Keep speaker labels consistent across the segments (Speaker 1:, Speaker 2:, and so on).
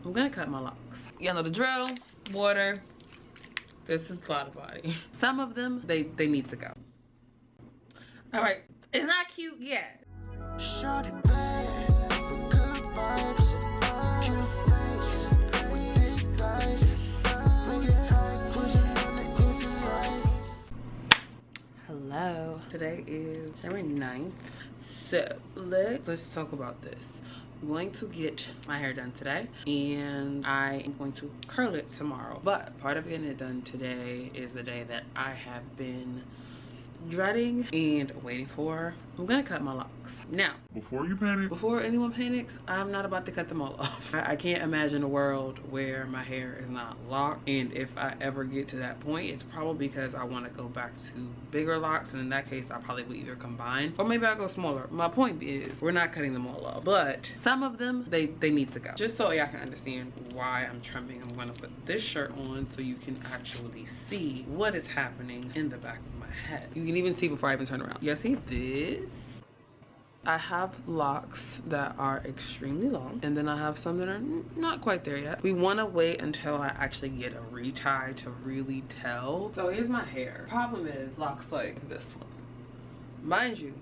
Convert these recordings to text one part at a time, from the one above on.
Speaker 1: I'm gonna cut my locks. Y'all know the drill. Water. This is cloud body. Some of them, they need to go. All right, it's not cute yet.
Speaker 2: Shot it bad, but good vibes. Cute face, with big thighs. We get high, cruising on the inside.
Speaker 1: Hello, today is January 9th. So let's talk about this. I'm going to get my hair done today and I am going to curl it tomorrow. But part of getting it done today is the day that I have been dreading and waiting for. I'm gonna cut my locks. Now, before anyone panics, I'm not about to cut them all off. I can't imagine a world where my hair is not locked, and if I ever get to that point, it's probably because I want to go back to bigger locks, and in that case I probably will either combine or maybe I'll go smaller. My point is, we're not cutting them all off, but some of them, they need to go. Just so y'all can understand why I'm trimming, I'm gonna put this shirt on so you can actually see what is happening in the back of my head. You can even see before I even turn around. You see this? I have locks that are extremely long, and then I have some that are not quite there yet. We want to wait until I actually get a retie to really tell. So here's my hair. Problem is, locks like this one. Mind you,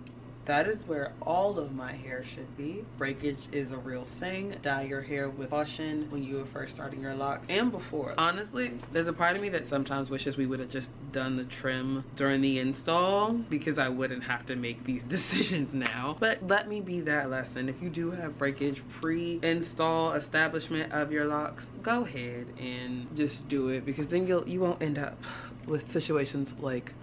Speaker 1: that is where all of my hair should be. Breakage is a real thing. Dye your hair with caution when you are first starting your locks and before. Honestly, there's a part of me that sometimes wishes we would have just done the trim during the install because I wouldn't have to make these decisions now. But let me be that lesson. If you do have breakage pre-install establishment of your locks, go ahead and just do it, because then you won't end up with situations like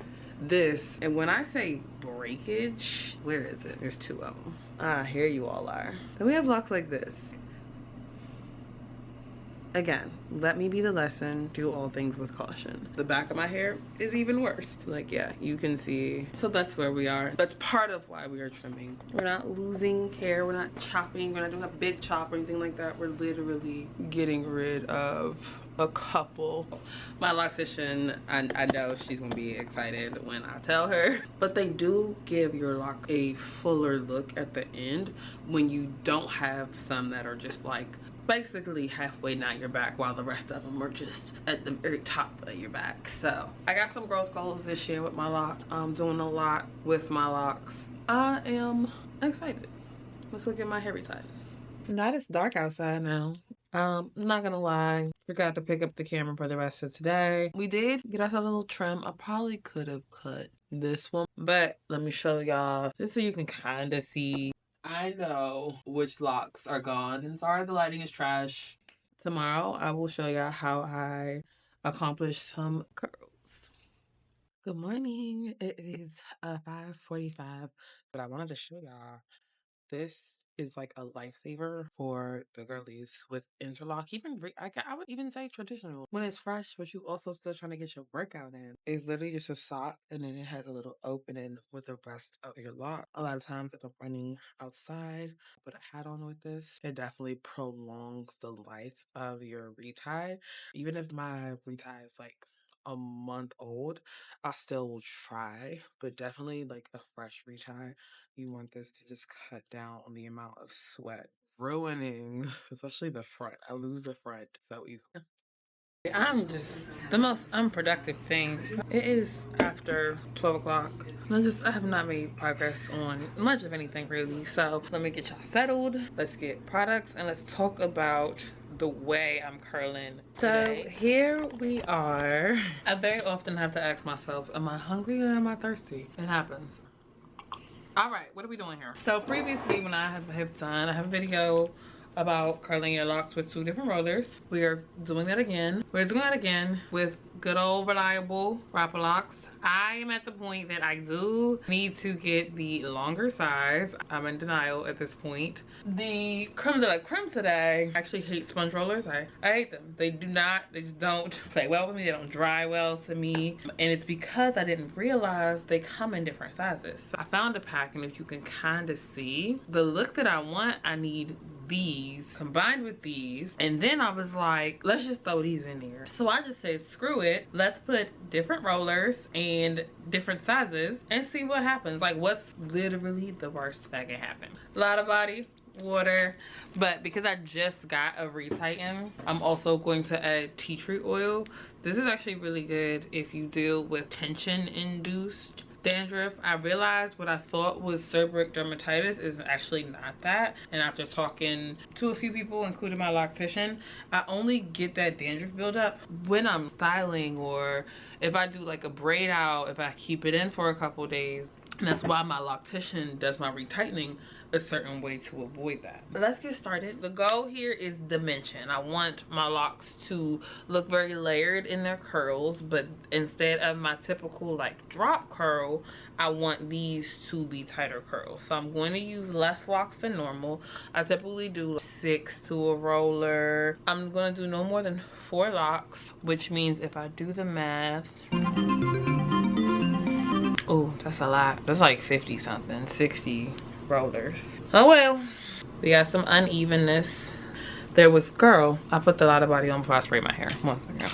Speaker 1: this. And when I say breakage, where is it? There's two of them. Ah, here you all are. And we have locks like this. Again, let me be the lesson. Do all things with caution. The back of my hair is even worse. Like, yeah, you can see. So that's where we are. That's part of why we are trimming. We're not losing hair. We're not chopping. We're not doing a big chop or anything like that. We're literally getting rid of a couple. My loctician, I know she's gonna be excited when I tell her. But they do give your lock a fuller look at the end when you don't have some that are just like basically halfway down your back while the rest of them are just at the very top of your back. So I got some growth goals this year with my locks. I'm doing a lot with my locks. I am excited. Let's go get my hair retied. Now it's dark outside now. I'm not gonna lie, forgot to pick up the camera for the rest of today. We did get ourselves a little trim. I probably could have cut this one, but let me show y'all just so you can kind of see. I know which locks are gone, and sorry the lighting is trash. Tomorrow I will show y'all how I accomplished some curls. Good morning. It is 5:45, but I wanted to show y'all this is like a lifesaver for the girlies with interlock. Even I would even say traditional when it's fresh, but you also still trying to get your workout in. It's literally just a sock, and then it has a little opening with the rest of your lock. A lot of times if I'm running outside, put a hat on with this, it definitely prolongs the life of your retie. Even if my retie is like a month old, I still will try, but definitely like a fresh retie, you want this to just cut down on the amount of sweat. Ruining, especially the front. I lose the front so easily. I'm just the most unproductive thing. It is after 12 o'clock. I have not made progress on much of anything really. So let me get y'all settled. Let's get products and let's talk about the way I'm curling today. So here we are. I very often have to ask myself, am I hungry or am I thirsty? It happens. All right, what are we doing here? So previously when I have done, I have a video about curling your locks with 2 different rollers. We are doing that again. We're doing that again with good old reliable Wrap-A-Locs. I am at the point that I do need to get the longer size. I'm in denial at this point. The creme de la creme today, I actually hate sponge rollers. I hate them. They just don't play well with me. They don't dry well to me. And it's because I didn't realize they come in different sizes. So I found a pack, and if you can kind of see the look that I want, I need these combined with these, and then I was like, let's just throw these in there. So I just said, screw it, let's put different rollers and different sizes and see what happens. Like, what's literally the worst that can happen? A lot of body, water. But because I just got a retighten, I'm also going to add tea tree oil. This is actually really good if you deal with tension induced dandruff. I realized what I thought was seborrheic dermatitis is actually not that, and after talking to a few people including my loctician, I only get that dandruff buildup when I'm styling, or if I do like a braid out, if I keep it in for a couple days. And that's why my loctician does my retightening a certain way to avoid that. But let's get started. The goal here is dimension. I want my locks to look very layered in their curls, but instead of my typical like drop curl, I want these to be tighter curls. So I'm going to use less locks than normal. I typically do 6 to a roller. I'm going to do no more than 4 locks, which means if I do the math, oh, that's a lot. That's like 50 something, 60 rollers. Oh well, we got some unevenness. There was, girl, I put the lot of body on before I sprayed my hair. One second.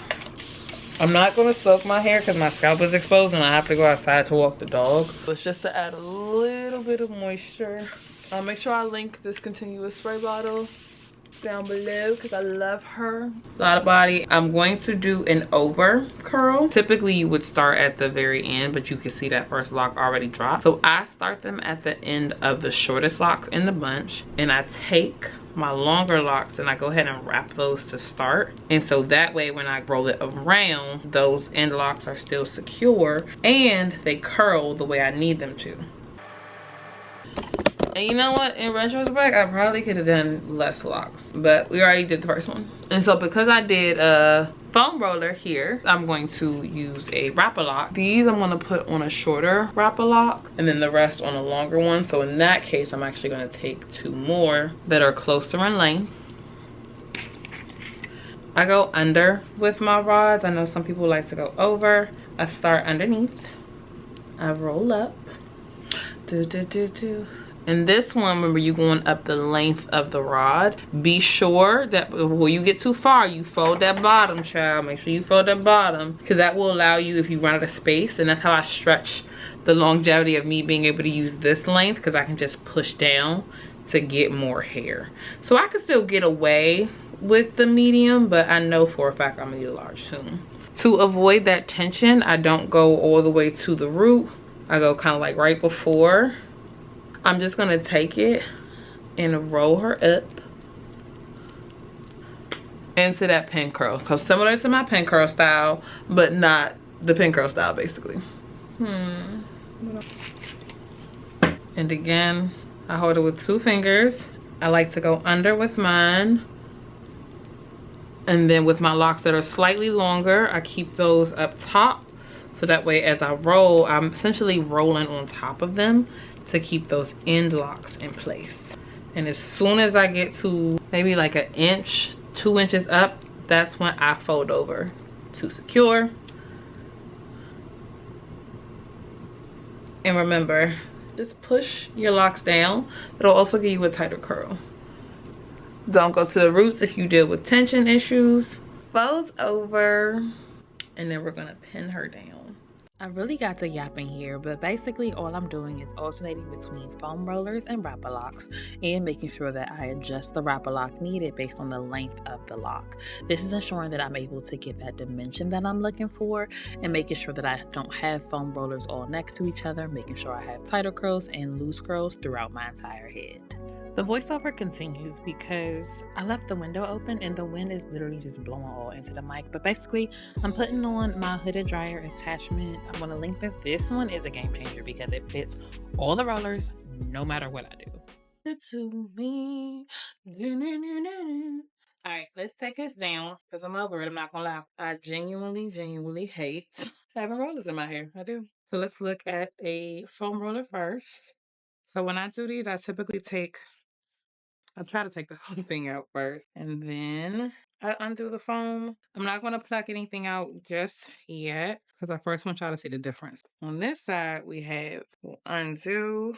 Speaker 1: I'm not gonna soak my hair because my scalp is exposed and I have to go outside to walk the dog. But just to add a little bit of moisture. I'll make sure I link this continuous spray bottle down below because I love her. A lot of body. I'm going to do an over curl. Typically you would start at the very end, but you can see that first lock already dropped. So I start them at the end of the shortest locks in the bunch, and I take my longer locks and I go ahead and wrap those to start. And so that way when I roll it around, those end locks are still secure and they curl the way I need them to. And you know what, in retrospect, I probably could have done less locks, but we already did the first one. And so because I did a foam roller here, I'm going to use a Wrap-A-Loc. These I'm gonna put on a shorter Wrap-A-Loc and then the rest on a longer one. So in that case, I'm actually gonna take 2 more that are closer in length. I go under with my rods. I know some people like to go over. I start underneath. I roll up. And this one, remember, you're going up the length of the rod. Be sure that before you get too far, you fold that bottom, child. Make sure you fold that bottom, because that will allow you, if you run out of space, and that's how I stretch the longevity of me being able to use this length, because I can just push down to get more hair. So I can still get away with the medium, but I know for a fact I'm gonna need a large soon. To avoid that tension, I don't go all the way to the root. I go kind of like right before. I'm just gonna take it and roll her up into that pin curl. So similar to my pin curl style, but not the pin curl style basically. And again, I hold it with 2 fingers. I like to go under with mine. And then with my locks that are slightly longer, I keep those up top. So that way as I roll, I'm essentially rolling on top of them to keep those end locks in place. And as soon as I get to maybe like 1 inch, 2 inches up, that's when I fold over to secure. And remember, just push your locks down. It'll also give you a tighter curl. Don't go to the roots if you deal with tension issues. Fold over, and then we're gonna pin her down.
Speaker 3: I really got to yapping here, but basically all I'm doing is alternating between foam rollers and Wrap-A-Locs and making sure that I adjust the Wrap-A-Loc needed based on the length of the lock. This is ensuring that I'm able to get that dimension that I'm looking for and making sure that I don't have foam rollers all next to each other, making sure I have tighter curls and loose curls throughout my entire head. The voiceover continues because I left the window open and the wind is literally just blowing all into the mic. But basically, I'm putting on my hooded dryer attachment. I'm going to link this. This one is a game changer because it fits all the rollers no matter what I do. To me. Alright, let's take this down because I'm over it. I'm not going to lie. I genuinely hate having rollers in my hair. I do. So let's look at a foam roller first. So when I do these, I typically I try to take the whole thing out first, and then I undo the foam. I'm not going to pluck anything out just yet because I first want y'all to see the difference. On this side, we have undo.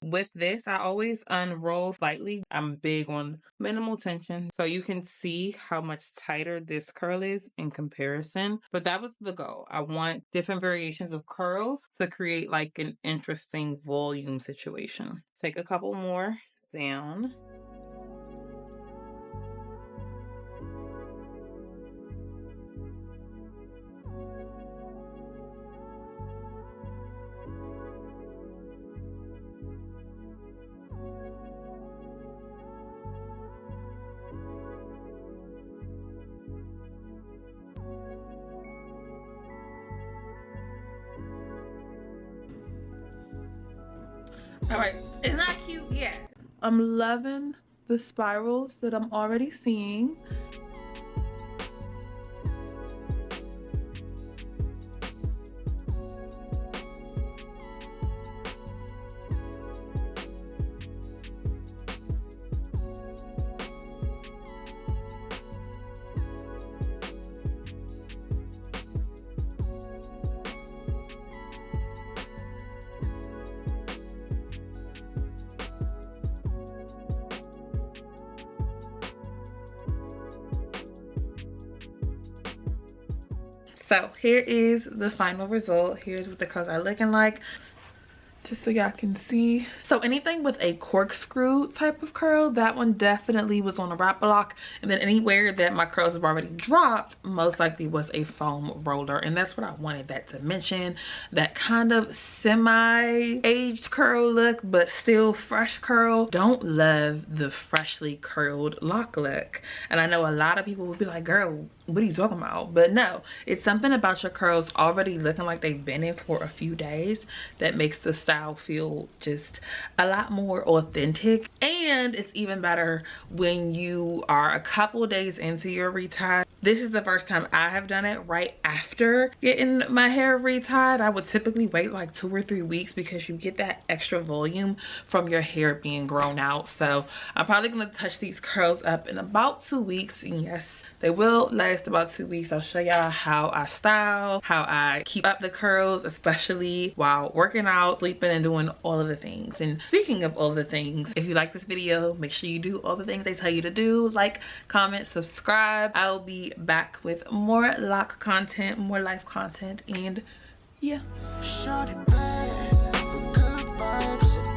Speaker 3: With this, I always unroll slightly. I'm big on minimal tension, so you can see how much tighter this curl is in comparison. But that was the goal. I want different variations of curls to create like an interesting volume situation. Take a couple more Down.
Speaker 1: All right, it's not cute yet. I'm loving the spirals that I'm already seeing. So here is the final result. Here's what the curls are looking like, just so y'all can see. So anything with a corkscrew type of curl, that one definitely was on a Wrap-A-Loc. And then anywhere that my curls have already dropped, most likely was a foam roller. And that's what I wanted that to mention. That kind of semi-aged curl look, but still fresh curl. Don't love the freshly curled lock look. And I know a lot of people would be like, girl, what are you talking about? But no, it's something about your curls already looking like they've been in for a few days that makes the style feel just a lot more authentic. And it's even better when you are a couple days into your retie. This is the first time I have done it right after getting my hair retied. I would typically wait like 2 or 3 weeks because you get that extra volume from your hair being grown out. So I'm probably gonna touch these curls up in about 2 weeks. And yes, they will last about 2 weeks. I'll show y'all how I style, how I keep up the curls, especially while working out, sleeping, and doing all of the things. And speaking of all of the things, if you like this video, make sure you do all the things they tell you to do. Like, comment, subscribe. I'll be back with more lock content, more life content, and yeah.
Speaker 2: Shawty bad, but good vibes.